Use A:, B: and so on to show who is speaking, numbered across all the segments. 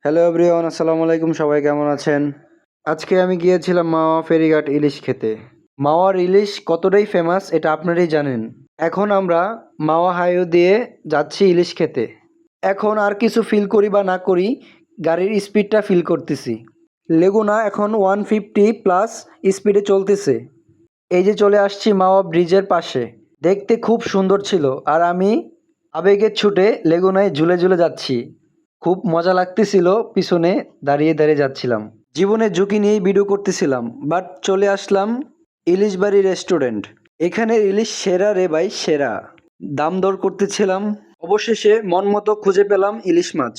A: Hello everyone, আসসালামু আলাইকুম। সবাই কেমন আছেন? আজকে আমি গিয়েছিলাম মাওয়া ফেরিঘাট ইলিশ খেতে। মাওয়ার ইলিশ কতটাই ফেমাস এটা আপনারাই জানেন। এখন আমরা মাওয়া হাইওয়ে দিয়ে যাচ্ছি ইলিশ খেতে। এখন আর কিছু ফিল করি বা না করি, গাড়ির স্পিডটা ফিল করতেছি। লেগুনা এখন 150+ স্পিডে চলতেছে। এই যে চলে আসছি মাওয়া ব্রিজের পাশে। দেখতে খুব সুন্দর ছিল, আর আমি আবেগের ছুটে লেগুনায় ঝুলে ঝুলে যাচ্ছি। খুব মজা লাগতেছিল, পিছনে দাঁড়িয়ে দাঁড়িয়ে যাচ্ছিলাম। জীবনের ঝুঁকি নিয়েই ভিডিও করতেছিলাম, বাট চলে আসলাম ইলিশবাড়ি রেস্টুরেন্ট। এখানে ইলিশ সেরা রে ভাই, সেরা। দাম দর করতেছিলাম, অবশেষে মন মতো খুঁজে পেলাম ইলিশ মাছ।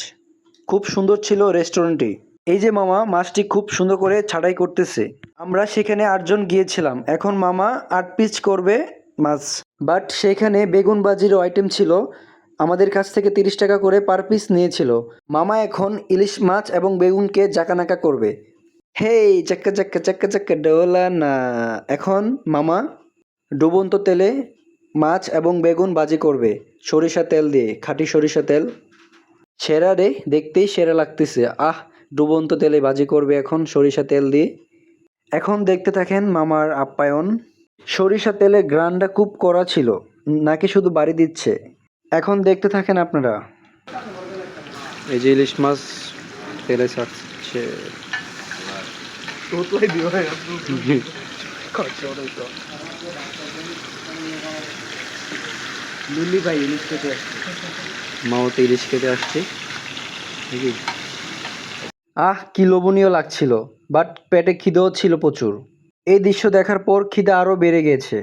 A: খুব সুন্দর ছিল রেস্টুরেন্টটি। এই যে মামা মাছটি খুব সুন্দর করে ছাঁটাই করতেছে। আমরা সেখানে 8 জন গিয়েছিলাম। এখন মামা 8 পিস করবে মাছ। বাট সেখানে বেগুন ভাজিরও আইটেম ছিল। আমাদের কাছ থেকে 30 টাকা করে পার পিস নিয়েছিল। মামা এখন ইলিশ মাছ এবং বেগুনকে জাকানাকা করবে। হেই চাক্কা চাক্কা চাক্কা চাক্কা ডোলা না। এখন মামা ডুবন্ত তেলে মাছ এবং বেগুন ভাজি করবে, সরিষা তেল দিয়ে, খাঁটি সরিষা তেল। সেরা রে, দেখতেই সেরা লাগতেছে। ডুবন্ত তেলে ভাজি করবে এখন সরিষা তেল দিয়ে। এখন দেখতে থাকেন মামার আপ্যায়ন। সরিষা তেলে গ্রানটা খুব কড়া ছিল, নাকি শুধু বাড়ি দিচ্ছে। এখন দেখতে থাকেন আপনারা। এই যে ইলিশ মাছ তেলে ছাড়ছে।
B: লিলি ভাই ইলিশ খেতে আসছে।
A: মাওতে ইলিশ খেতে আসছি। কি লোভনীয় লাগছিল, বাট পেটে খিদেও ছিল প্রচুর। এই দৃশ্য দেখার পর খিদে আরও বেড়ে গেছে।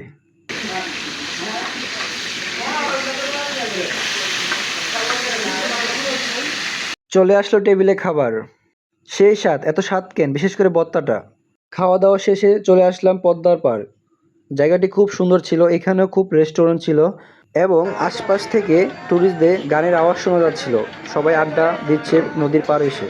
A: চলে আসলো টেবিলে খাবার। সেই স্বাদ, এত স্বাদ কেন, বিশেষ করে ভর্তাটা। খাওয়া দাওয়া শেষে চলে আসলাম পদ্মার পাড়। জায়গাটি খুব সুন্দর ছিল, এখানেও খুব রেস্টুরেন্ট ছিল এবং আশপাশ থেকে ট্যুরিস্টদের গানের আওয়াজ শোনা যাচ্ছিল। সবাই আড্ডা দিচ্ছে নদীর পাড়ে এসে।